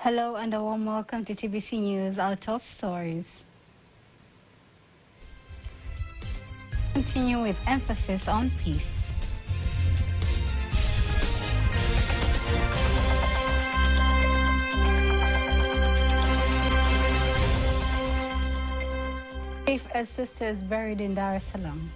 Hello and a warm welcome to TBC News, our top stories. Continue with emphasis on peace. Safe as sisters buried in Dar es Salaam.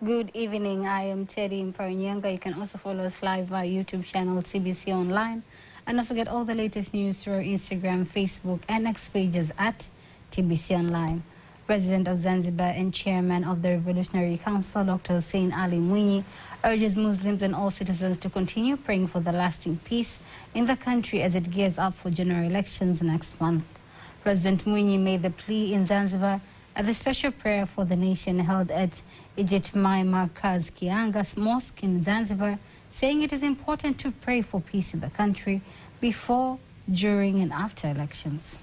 Good evening, I am Teddy Mparanyanga. You can also follow us live via YouTube channel TBC Online, and also get all the latest news through our Instagram, Facebook and X pages at TBC Online. President of Zanzibar and Chairman of the Revolutionary Council, Dr. Hussein Ali Mwinyi, urges Muslims and all citizens to continue praying for the lasting peace in the country as it gears up for general elections next month. President Mwinyi made the plea in Zanzibar at the special prayer for the nation held at Ijtimai Markaz Kiangas Mosque in Zanzibar, saying it is important to pray for peace in the country before, during and after elections.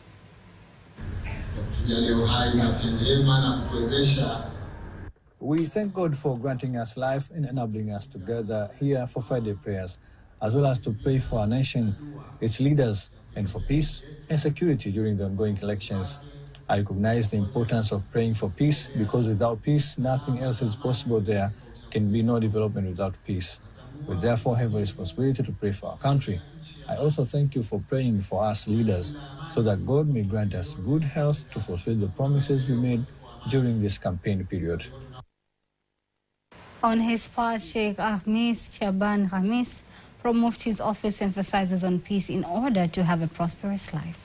We thank God for granting us life and enabling us to gather here for Friday prayers, as well as to pray for our nation, its leaders, and for peace and security during the ongoing elections. I recognize the importance of praying for peace because without peace, nothing else is possible. There can be no development without peace. We therefore have a responsibility to pray for our country. I also thank you for praying for us leaders so that God may grant us good health to fulfill the promises we made during this campaign period. On his part, Sheikh Ahmis Chaban Hamis from Mufti's office emphasizes on peace in order to have a prosperous life.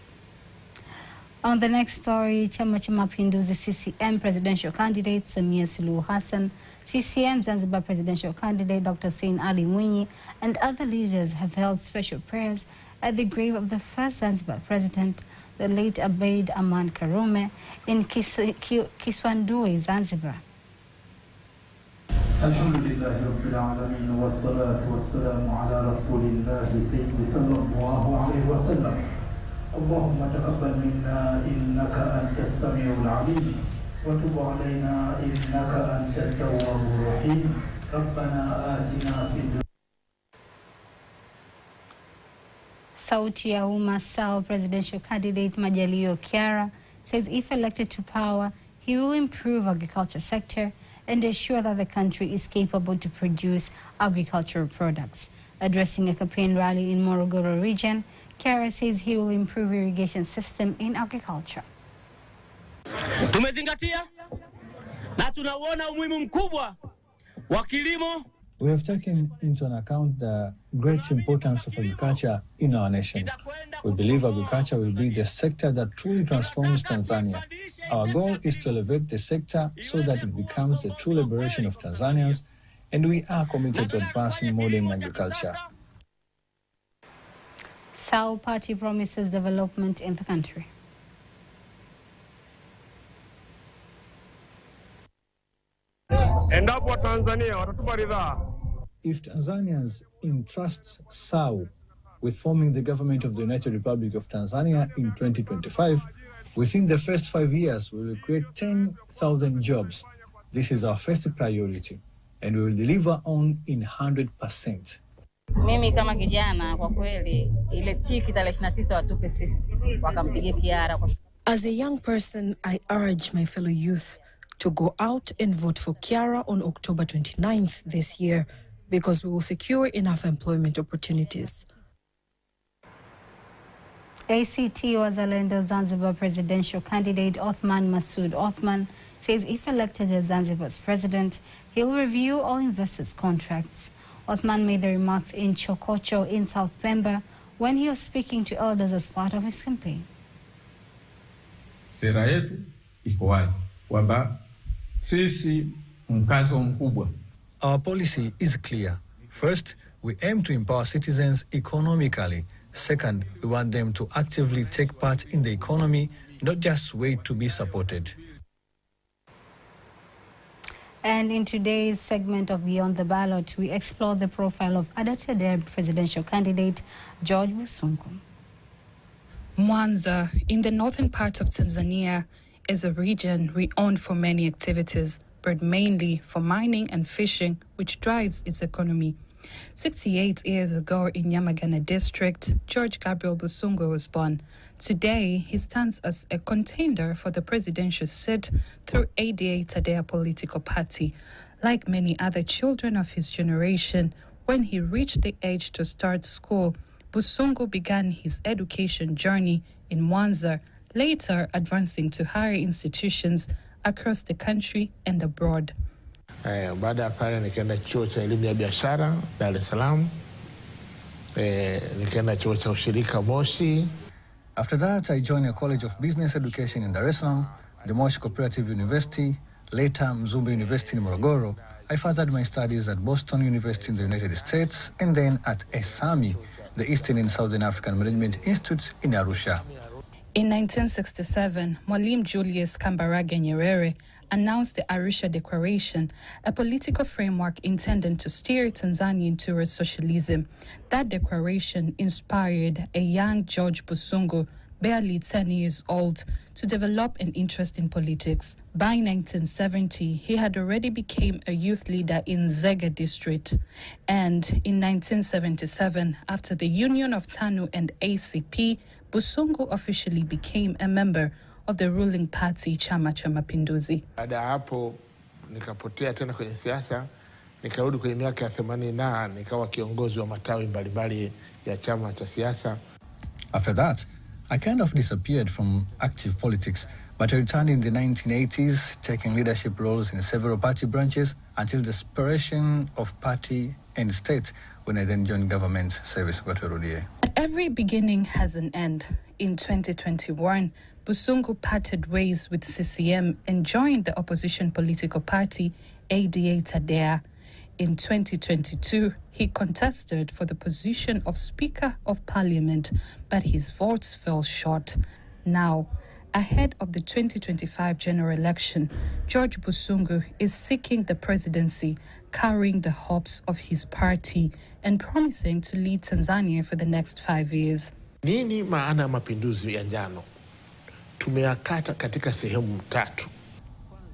On the next story, Chama cha Mapinduzi CCM presidential candidate Samia Suluhu Hassan, CCM Zanzibar presidential candidate Dr. Hussein Ali Mwinyi, and other leaders have held special prayers at the grave of the first Zanzibar president, the late Abeid Aman Karume, in Kiswandui, Zanzibar. Alhamdulillah Rabbil Alameen wa salatu wa salamu ala Rasulillahi Sayyidi sallallahu alayhi wa sallam. اللهم تقبل منا إنك أنت السميع العليم وتب علينا إنك أنت التواب الرحيم ربنا آتنا في الدنيا. Sauti ya Umma SAU presidential candidate Majalio Kiara says if elected to power, he will improve agriculture sector and ensure that the country is capable to produce agricultural products. Addressing a campaign rally in Morogoro region, Kiara says he will improve irrigation system in agriculture. Tumezingatia na tunauona umuhimu mkubwa wa kilimo. We have taken into account the great importance of agriculture in our nation. We believe agriculture will be the sector that truly transforms Tanzania. Our goal is to elevate the sector so that it becomes the true liberation of Tanzanians, and we are committed to advancing modern agriculture. SAU party promises development in the country. Endapo Tanzania watatupa ridhaa. If Tanzanians entrust SAU with forming the government of the United Republic of Tanzania in 2025, within the first 5 years, we will create 10,000 jobs. This is our first priority, and we will deliver on in 100%. Mimi kama kijana kwa kweli ile tiki tarehe 29 watupe sisi wakampigie Kiara. As a young person, I urge my fellow youth to go out and vote for Kiara on October 29th this year because we will secure enough employment opportunities. ACT Wazalendo Zanzibar presidential candidate Othman Masood Othman says if elected as Zanzibar's president, he will review all investors' contracts. Othman made the remarks in Chokocho in South Pemba when he was speaking to elders as part of his campaign. Sera yetu iko wazi kwamba sisi mkazo mkubwa. Our policy is clear. First, we aim to empower citizens economically. Second, we want them to actively take part in the economy, not just wait to be supported. And in today's segment of Beyond the Ballot, we explore the profile of Ada Tadeb presidential candidate George Busungu. Mwanza, in the northern part of Tanzania, is a region renowned for many activities, but mainly for mining and fishing, which drives its economy. 68 years ago in Nyamagana district, George Gabriel Busungu was born. Today, he stands as a contender for the presidential seat through ADA Tadea political party. Like many other children of his generation, when he reached the age to start school, Busungu began his education journey in Mwanza, later advancing to higher institutions across the country and abroad. Baada ya pale nikaenda chuo cha elimu ya biashara Dar es Salaam. Nikaenda chuo cha ushirika Moshi. After that, I joined a College of Business Education in Dar es Salaam, the Moshi Cooperative University, later Mzumbe University in Morogoro. I furthered my studies at Boston University in the United States, and then at ESAMI, the Eastern and Southern African Management Institute in Arusha. In 1967, Mwalimu Julius Kambarage Nyerere announced the Arusha Declaration, a political framework intended to steer Tanzania towards socialism. That declaration inspired a young George Busungu, barely 10 years old, to develop an interest in politics. By 1970, he had already become a youth leader in Nzega district. And in 1977, after the union of TANU and ACP, Busungu officially became a member of the ruling party Chama cha Mapinduzi. Baada ya hapo nikapotea tena kwenye siasa, nikarudi kwenye miaka ya 80 na nikawa kiongozi wa matawi mbalimbali ya chama cha siasa. After that, I kind of disappeared from active politics, but I returned in the 1980s, taking leadership roles in several party branches until the separation of party and state, when I then joined government service. But every beginning has an end. In 2021, Busungu parted ways with CCM and joined the opposition political party ADA Tadea. In 2022, he contested for the position of Speaker of Parliament, but his votes fell short. Now, ahead of the 2025 general election, George Busungu is seeking the presidency, carrying the hopes of his party and promising to lead Tanzania for the next 5 years. Nini maana mapinduzi ya njano? Tumeyakata katika sehemu tatu.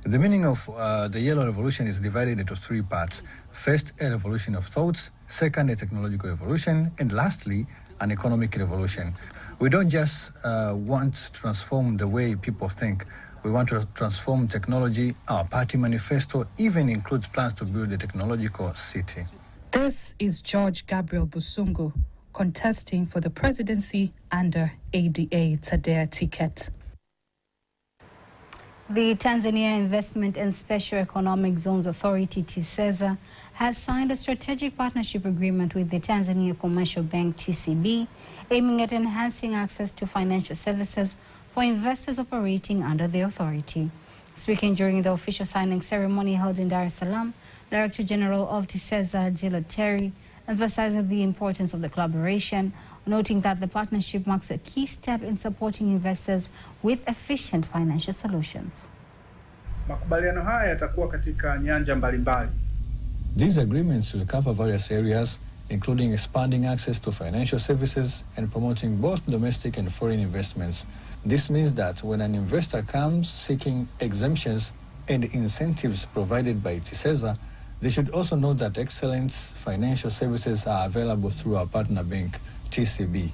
The meaning of the Yellow Revolution is divided into 3 parts. First, a revolution of thoughts. Second, a technological revolution. And lastly, an economic revolution. We don't just want to transform the way people think. We want to transform technology. Our party manifesto even includes plans to build a technological city. This is George Gabriel Busungu contesting for the presidency under ADA Tadea ticket. The Tanzania Investment and Special Economic Zones Authority, TISEZA, has signed a strategic partnership agreement with the Tanzania Commercial Bank, TCB, aiming at enhancing access to financial services for investors operating under the authority. Speaking during the official signing ceremony held in Dar es Salaam, Director General of TISEZA, Gilad Terry, emphasized the importance of the collaboration, noting that the partnership marks a key step in supporting investors with efficient financial solutions. Makubaliano haya yatakuwa katika nyanja mbalimbali. These agreements will cover various areas, including expanding access to financial services and promoting both domestic and foreign investments. This means that when an investor comes seeking exemptions and incentives provided by TISEZA, they should also know that excellent financial services are available through our partner bank, TCB.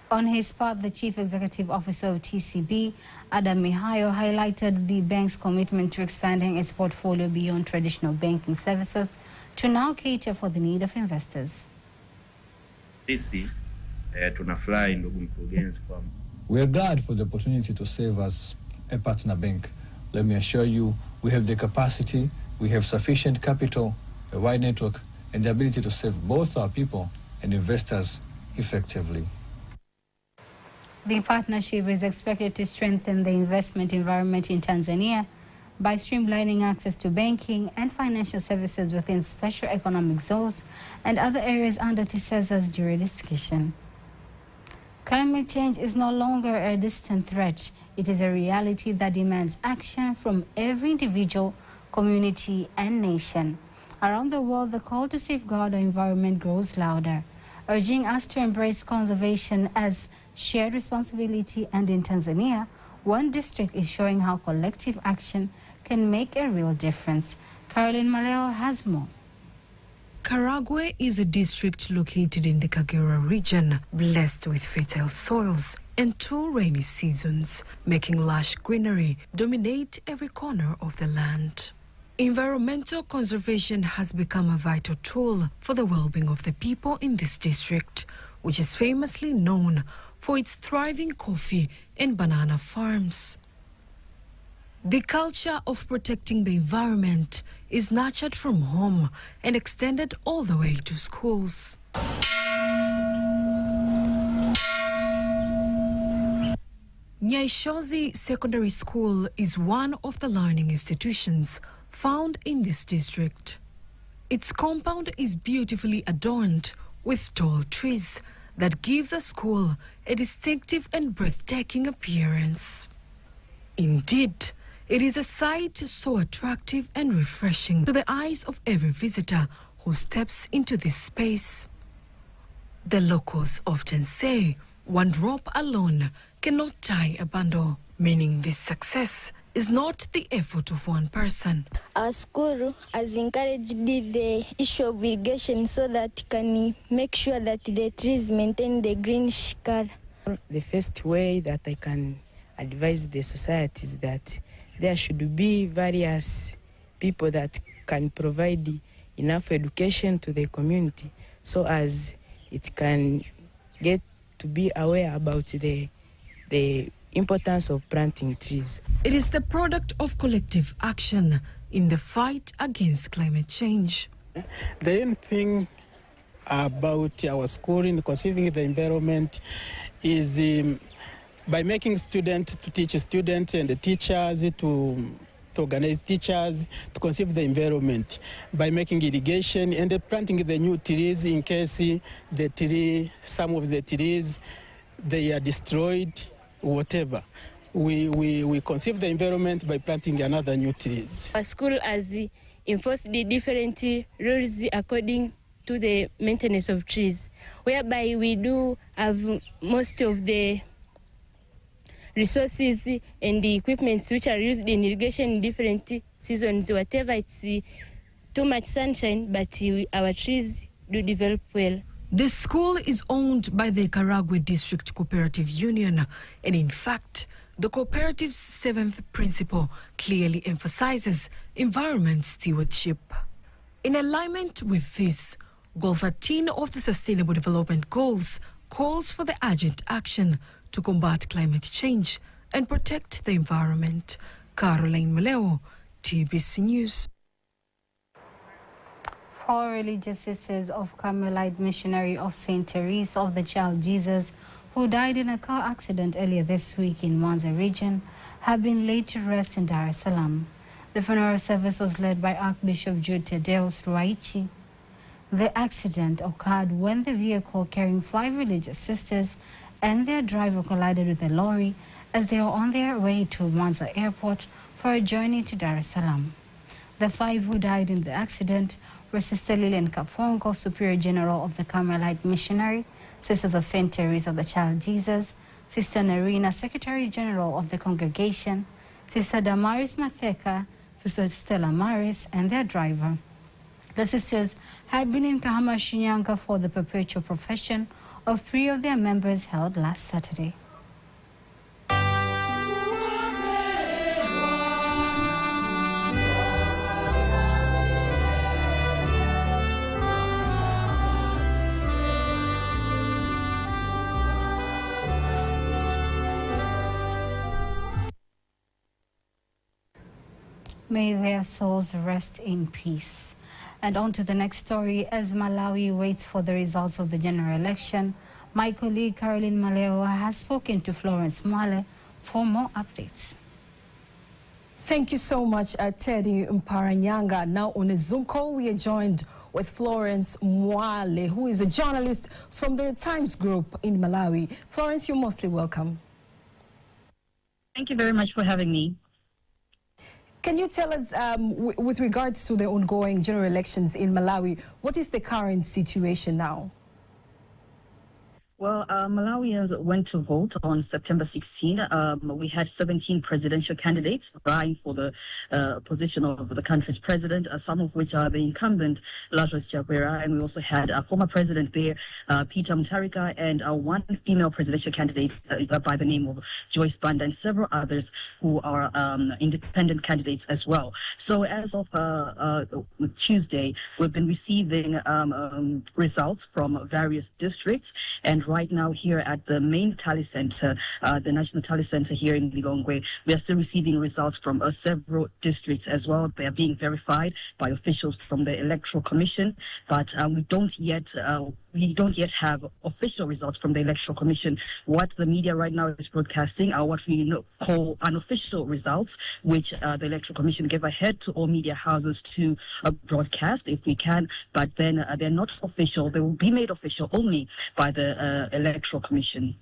On his part, the Chief Executive Officer of TCB, Adam Mihayo, highlighted the bank's commitment to expanding its portfolio beyond traditional banking services to now cater for the need of investors. We are glad for the opportunity to serve as a partner bank. Let me assure you, we have the capacity, we have sufficient capital, a wide network, and the ability to serve both our people and investors effectively. The partnership is expected to strengthen the investment environment in Tanzania by streamlining access to banking and financial services within special economic zones and other areas under TISEZA's jurisdiction. Climate change is no longer a distant threat. It is a reality that demands action from every individual, community, and nation. Around the world, the call to safeguard our environment grows louder. urging us to embrace conservation as shared responsibility. And in Tanzania, one district is showing how collective action can make a real difference. Caroline Maleo has more. Karagwe is a district located in the Kagera region, blessed with fertile soils and 2 rainy seasons, making lush greenery dominate every corner of the land. Environmental conservation has become a vital tool for the well-being of the people in this district, which is famously known for its thriving coffee and banana farms. The culture of protecting the environment is nurtured from home and extended all the way to schools. Nyaishozi Secondary School is one of the learning institutions found in this district. Its compound is beautifully adorned with tall trees that give the school a distinctive and breathtaking appearance. Indeed, it is a sight so attractive and refreshing to the eyes of every visitor who steps into this space. The locals often say one drop alone cannot tie a bundle, meaning this success is not the effort of one person. Our school has encouraged the issue of irrigation so that it can make sure that the trees maintain the greenish color. The first way that I can advise the society is that there should be various people that can provide enough education to the community so as it can get to be aware about the importance of planting trees. It is the product of collective action in the fight against climate change. The only thing about our school in conserving the environment is by making students to teach students and the teachers to organize teachers to conserve the environment by making irrigation and planting the new trees in case some of the trees they are destroyed, whatever. We conserve the environment by planting another new trees. Our school has enforced the different rules according to the maintenance of trees, whereby we do have most of the resources and the equipment which are used in irrigation in different seasons, whatever it's too much sunshine, but our trees do develop well. The school is owned by the Karagwe District Cooperative Union, and in fact, the cooperative's 7th principle clearly emphasizes environment stewardship. In alignment with this, Goal 13 of the Sustainable Development Goals calls for the urgent action to combat climate change and protect the environment. Caroline Maleo, TBC News. 4 religious sisters of Carmelite Missionary of St. Teresa of the Child Jesus, who died in a car accident earlier this week in Mwanza region, have been laid to rest in Dar es Salaam. The funeral service was led by Archbishop Jude Thaddeus Ruwaichi. The accident occurred when the vehicle carrying 5 religious sisters and their driver collided with a lorry as they were on their way to Mwanza Airport for a journey to Dar es Salaam. The 5 who died in the accident were Sister Lilian Kapongo, Superior General of the Carmelite Missionary, Sisters of St. Teresa of the Child Jesus, Sister Narina, Secretary General of the Congregation, Sister Damaris Matheka, Sister Stella Maris, and their driver. The sisters had been in Kahama, Shinyanga for the perpetual profession of 3 of their members held last Saturday. May their souls rest in peace. And on to the next story. As Malawi waits for the results of the general election, my colleague Caroline Maleo has spoken to Florence Mwale for more updates. Thank you so much, Teddy Mparanyanga. Now on a Zoom call, we are joined with Florence Mwale, who is a journalist from the Times Group in Malawi. Florence, you're mostly welcome. Thank you very much for having me. Can you tell us, with regards to the ongoing general elections in Malawi, what is the current situation now? Well, Malawians went to vote on September 16. We had 17 presidential candidates vying for the position of the country's president, some of which are the incumbent Lazarus Chakwera, and we also had a former president there, Peter Mutharika, and one female presidential candidate by the name of Joyce Banda, and several others who are independent candidates as well. So as of Tuesday, we've been receiving results from various districts, and right now here at the main tally center, the National Tally Center here in Lilongwe, we are still receiving results from several districts as well. They are being verified by officials from the Electoral Commission, but we don't yet have official results from the Electoral Commission. What the media right now is broadcasting are what we call unofficial results, which the Electoral Commission gave ahead to all media houses to broadcast if we can, but then they're not official. They will be made official only by the Electoral Commission.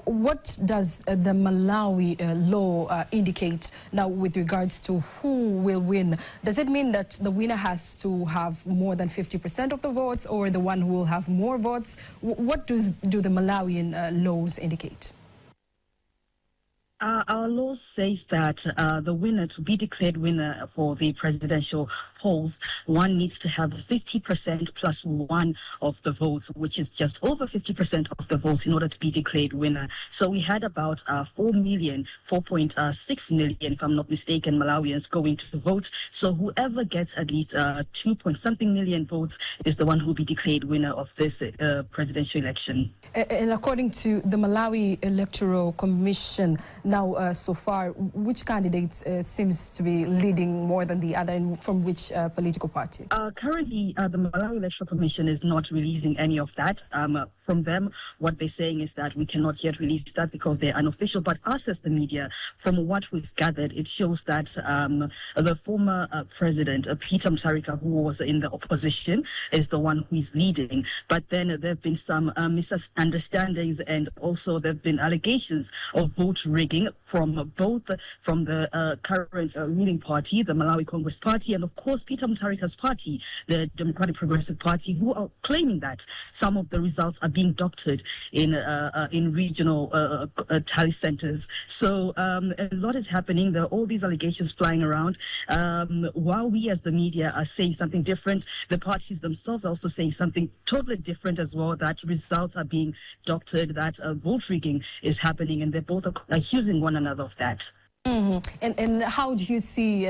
What does the Malawi law indicate now with regards to who will win? Does it mean that the winner has to have more than 50% of the votes, or the one who will have more votes? What do the Malawian laws indicate? Our law says that the winner, to be declared winner for the presidential polls, one needs to have 50% plus one of the votes, which is just over 50% of the votes in order to be declared winner. So we had about 4.6 million, if I'm not mistaken, Malawians going to vote. So whoever gets at least 2-something million votes is the one who will be declared winner of this presidential election. And according to the Malawi Electoral Commission, now so far, which candidate seems to be leading more than the other, and from which political party? Currently, the Malawi Electoral Commission is not releasing any of that. From them, what they're saying is that we cannot yet release that because they're unofficial. But us as the media, from what we've gathered, it shows that the former president, Peter Mutharika, who was in the opposition, is the one who is leading. But then there have been some misunderstandings, and also there have been allegations of vote rigging from the current ruling party, the Malawi Congress Party, and of course Peter Mutharika's party, the Democratic Progressive Party, who are claiming that some of the results are being doctored in regional tally centers. So a lot is happening. There are all these allegations flying around. While we as the media are saying something different, the parties themselves are also saying something totally different as well, that results are being doctored, that vote rigging is happening, and they're both accusing one another of that. Mm-hmm. And how do you see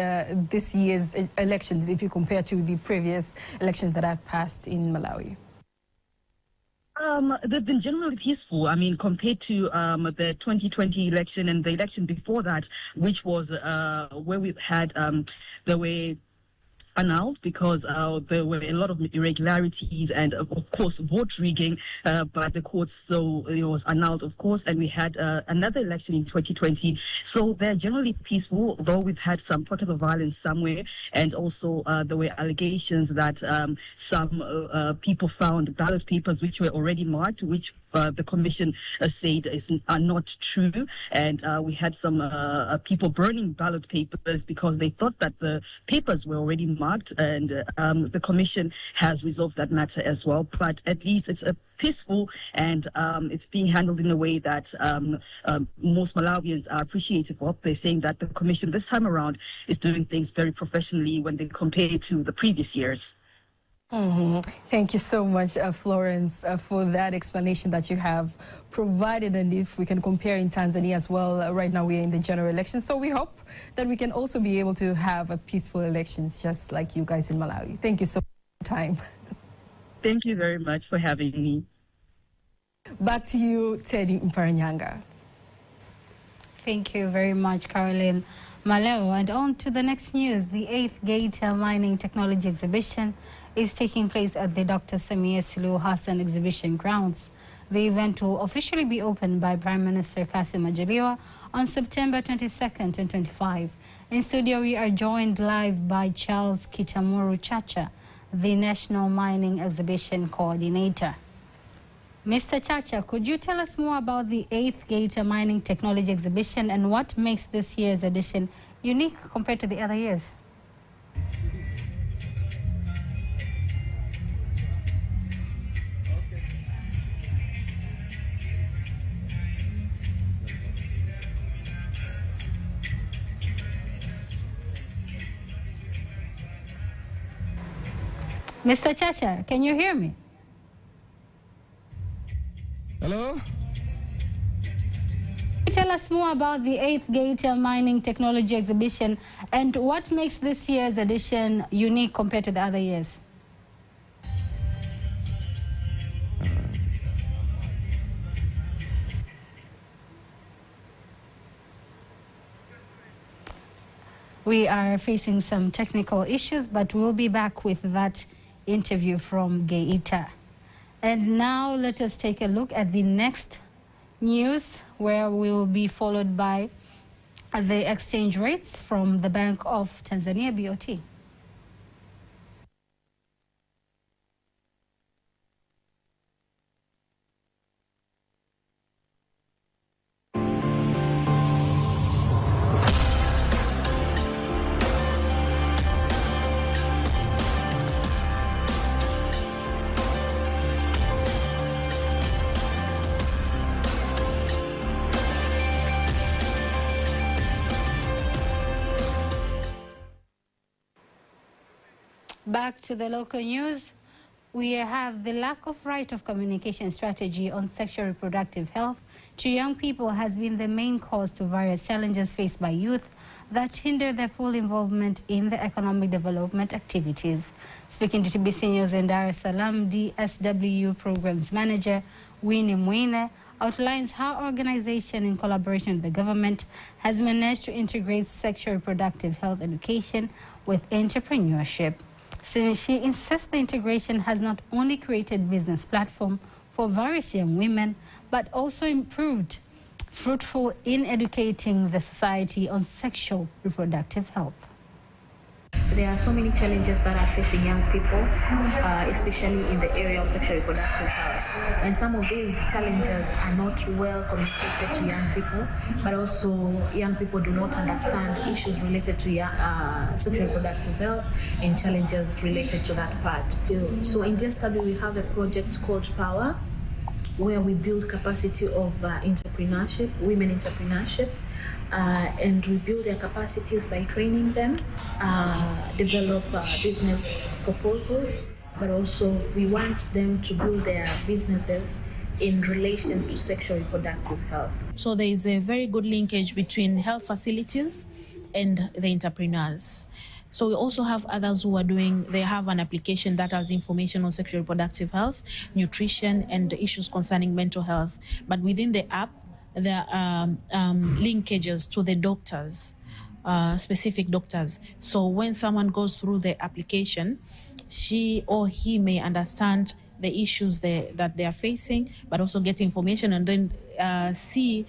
this year's elections if you compare to the previous elections that have passed in Malawi? They've been generally peaceful. I mean, compared to the 2020 election and the election before that, which was where we had the way annulled because there were a lot of irregularities and of course vote rigging by the courts, so it was annulled, of course, and we had another election in 2020. So they're generally peaceful, though we've had some pockets of violence somewhere, and also there were allegations that some people found ballot papers which were already marked, which the commission said are not true, and we had some people burning ballot papers because they thought that the papers were already marked, and the commission has resolved that matter as well. But at least it's peaceful, and it's being handled in a way that most Malawians are appreciative of. They're saying that the commission this time around is doing things very professionally when they compare to the previous years. Mm-hmm. Thank you so much, Florence, for that explanation that you have provided. And if we can compare in Tanzania as well, right now we're in the general elections. So we hope that we can also be able to have a peaceful elections just like you guys in Malawi. Thank you so much for your time. Thank you very much for having me. Back to you, Teddy Mparanyanga. Thank you very much, Caroline Maleo. And on to the next news. The 8th Geita Mining Technology Exhibition is taking place at the Dr. Samia Suluhu Hassan Exhibition Grounds. The event will officially be opened by Prime Minister Kassim Majaliwa on September 22nd, 2025. In studio, we are joined live by Charles Kitamuru Chacha, the National Mining Exhibition Coordinator. Mr. Chacha, could you tell us more about the 8th Geita Mining Technology Exhibition and what makes this year's edition unique compared to the other years? Mr. Chacha, can you hear me? Hello? Tell us more about the 8th Geita Mining Technology Exhibition and what makes this year's edition unique compared to the other years. We are facing some technical issues, but we'll be back with that interview from Geita. And now let us take a look at the next news, where we will be followed by the exchange rates from the Bank of Tanzania, BOT. Back to the local news, we have the lack of right of communication strategy on sexual reproductive health to young people has been the main cause to various challenges faced by youth that hinder their full involvement in the economic development activities. Speaking to TBC News in Dar es Salaam, DSW Programs Manager Winnie Mwine outlines how organization in collaboration with the government has managed to integrate sexual reproductive health education with entrepreneurship. Since she insists the integration has not only created business platform for various young women, but also improved fruitful in educating the society on sexual reproductive health. There are so many challenges that are facing young people, especially in the area of sexual reproductive health. And some of these challenges are not well communicated to young people, but also young people do not understand issues related to sexual reproductive health and challenges related to that part. So in DSW, we have a project called Power, where we build capacity of entrepreneurship, women entrepreneurship, and we build their capacities by training them, develop business proposals, but also we want them to build their businesses in relation to sexual reproductive health. So there is a very good linkage between health facilities and the entrepreneurs. So we also have others who are they have an application that has information on sexual reproductive health, nutrition, and issues concerning mental health. But within the app, there are linkages to the doctors, specific doctors. So when someone goes through the application, she or he may understand the issues that they are facing, but also get information and then see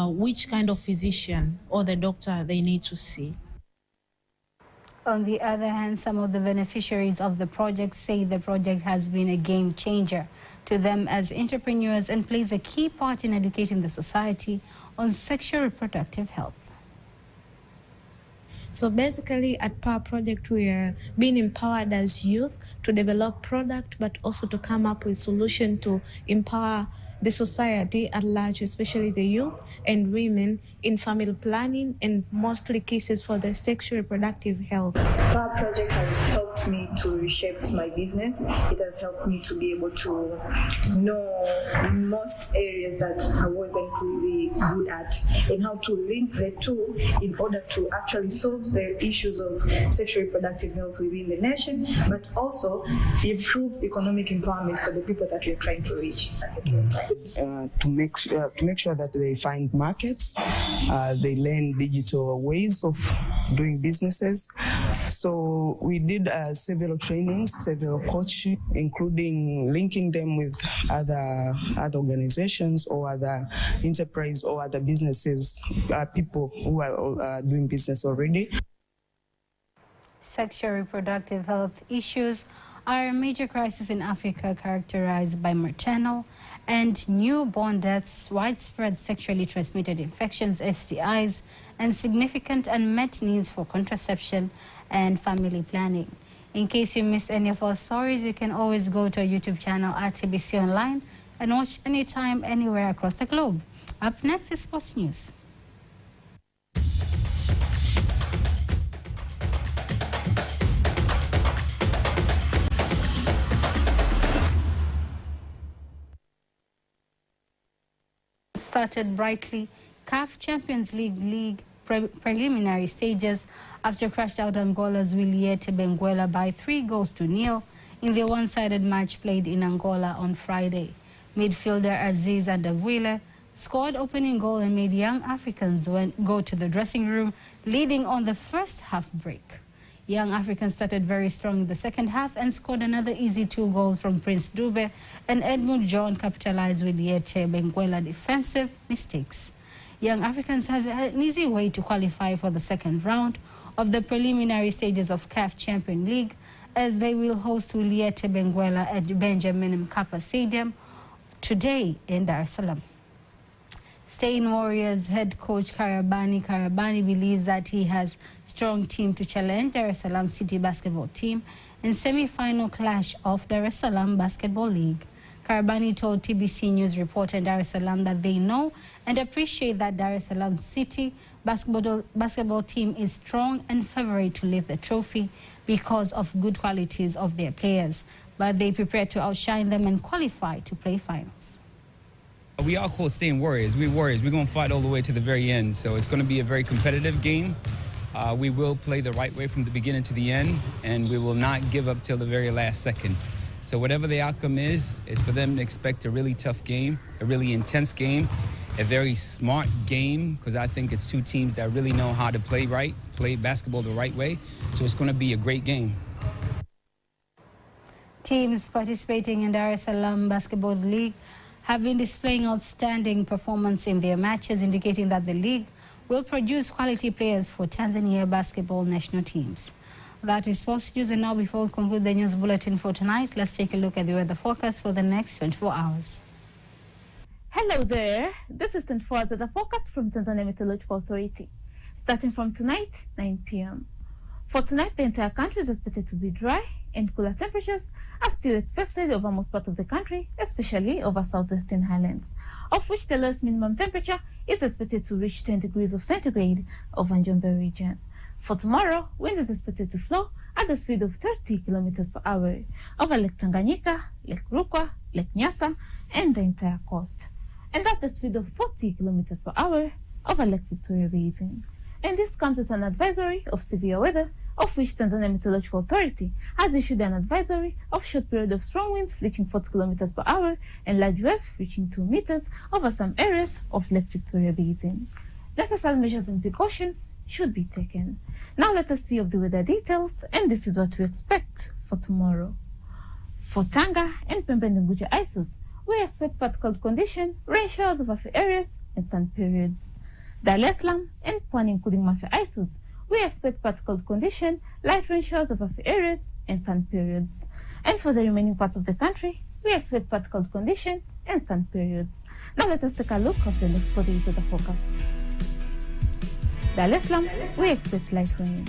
which kind of physician or the doctor they need to see. On the other hand, some of the beneficiaries of the project say the project has been a game changer to them as entrepreneurs and plays a key part in educating the society on sexual reproductive health. So basically at Power Project, we are being empowered as youth to develop product, but also to come up with solution to empower the society at large, especially the youth and women in family planning and mostly cases for the sexual reproductive health. Power Project has helped me to reshape my business. It has helped me to be able to know most areas that I wasn't really good at and how to link the two in order to actually solve the issues of sexual reproductive health within the nation, but also improve economic empowerment for the people that we're trying to reach at the same time. To make sure that they find markets, they learn digital ways of doing businesses. So we did several trainings, several coaching, including linking them with other organizations or other enterprise or other businesses, people who are doing business already. Sexual reproductive health issues are a major crisis in Africa, characterized by maternal and newborn deaths, widespread sexually transmitted infections, STIs, and significant unmet needs for contraception and family planning. In case you missed any of our stories, you can always go to our YouTube channel at TBC Online and watch anytime, anywhere across the globe. Up next is Sports News. started brightly CAF Champions League preliminary stages after crashed out Angola's Williete Benguela by 3-0 in the one-sided match played in Angola on Friday. Midfielder Aziz Andavwile scored opening goal and made Young Africans go to the dressing room, leading on the first half break. Young Africans started very strong in the second half and scored another easy 2 goals from Prince Dube, and Edmund John capitalized with Williete Benguela defensive mistakes. Young Africans have an easy way to qualify for the second round of the preliminary stages of CAF Champions League, as they will host Williete Benguela at Benjamin Mkapa Stadium today in Dar es Salaam. Staying Warriors head coach Karabani believes that he has a strong team to challenge Dar es Salaam City basketball team in semi-final clash of Dar es Salaam Basketball League. Karabani told TBC News reporter in Dar es Salaam that they know and appreciate that Dar es Salaam City basketball team is strong and favorite to lift the trophy because of good qualities of their players, but they prepare to outshine them and qualify to play finals. We are called Staying Warriors. We're Warriors. We're going to fight all the way to the very end, so it's going to be a very competitive game. We will play the right way from the beginning to the end, and we will not give up till the very last second. So whatever the outcome is, it's for them to expect a really tough game, a really intense game, a very smart game, because I think it's two teams that really know how to play basketball the right way. So it's going to be a great game. Teams participating in Dar es Salaam Basketball League have been displaying outstanding performance in their matches, indicating that the league will produce quality players for Tanzania basketball national teams. That is sports news, and now before we conclude the news bulletin for tonight, let's take a look at the weather forecast for the next 24 hours. Hello there, this is 24 hours weather forecast from Tanzania Meteorological Authority. Starting from tonight, 9 p.m. For tonight, the entire country is expected to be dry, and cooler temperatures are still expected over most parts of the country, especially over southwestern highlands, of which the lowest minimum temperature is expected to reach 10 degrees centigrade over Njombe region. For tomorrow, wind is expected to flow at the speed of 30 kilometers per hour over Lake Tanganyika, Lake Rukwa, Lake Nyasa, and the entire coast, and at the speed of 40 kilometers per hour over Lake Victoria Basin. And this comes with an advisory of severe weather, of which Tanzania Meteorological Authority has issued an advisory of short period of strong winds reaching 40 kilometers per hour and large waves reaching 2 meters over some areas of Lake Victoria Basin. Necessary measures and precautions should be taken. Now let us see of the weather details, and this is what we expect for tomorrow. For Tanga and Pembe and Unguja ISOs, we expect particle condition, rain showers over few areas and sun periods. Dar es Salaam and Pwani including Mafia ISOs, we expect particle condition, light rain showers over few areas and sun periods. And for the remaining parts of the country, we expect particle condition and sun periods. Now let us take a look at the next 4 days of the forecast. Dar es Salaam, we expect light rain.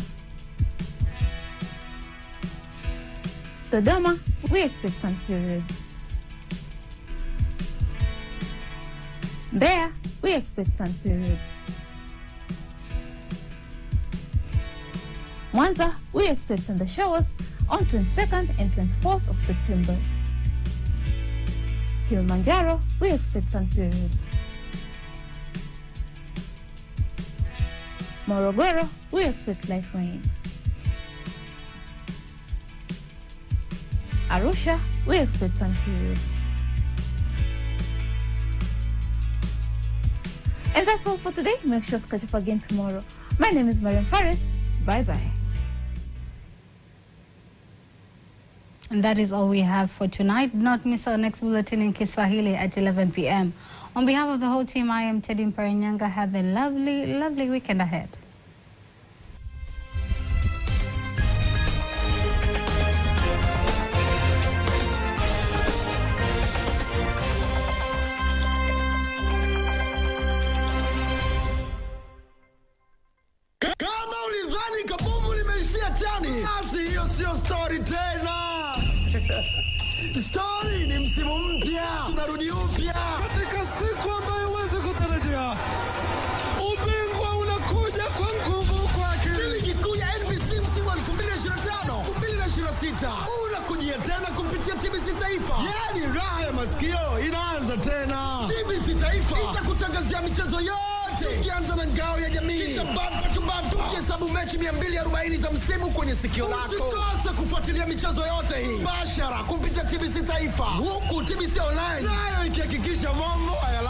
Dodoma, we expect sun periods. Mbeya, we expect sun periods. Mwanza, we expect thunder showers on 22nd and 24th of September. Kilimanjaro, we expect sun periods. Morogoro, we expect light rain. Arusha, we expect sun periods. And that's all for today. Make sure to catch up again tomorrow. My name is Mariam Faris. Bye-bye. And that is all we have for tonight. Do not miss our next bulletin in Kiswahili at 11 p.m. On behalf of the whole team, I am Teddy Mparinyanga. Have a lovely, lovely weekend ahead. Kama ulidhani kabumbu limeishia chani, basi hiyo sio story tena. Story ni msimu mpya, tunarudi upya katika siku ambayo huwezi kutarajia. Ubingwa unakuja kwa nguvu kwake. Ligi kuu ya NBC msimu wa 2025-2026 unakujia tena kupitia TBC Taifa. Yani raha ya masikio inaanza tena. TBC Taifa itakutangazia michezo yote, tukianza na ngao ya jamii, kisha bumper to bumper, tukihesabu mechi 240 za msimu kwenye sikio lako. Usikose kufuatilia michezo yote hii bashara kupitia TBC Taifa, huku TBC Online nayo ikihakikisha mambo haya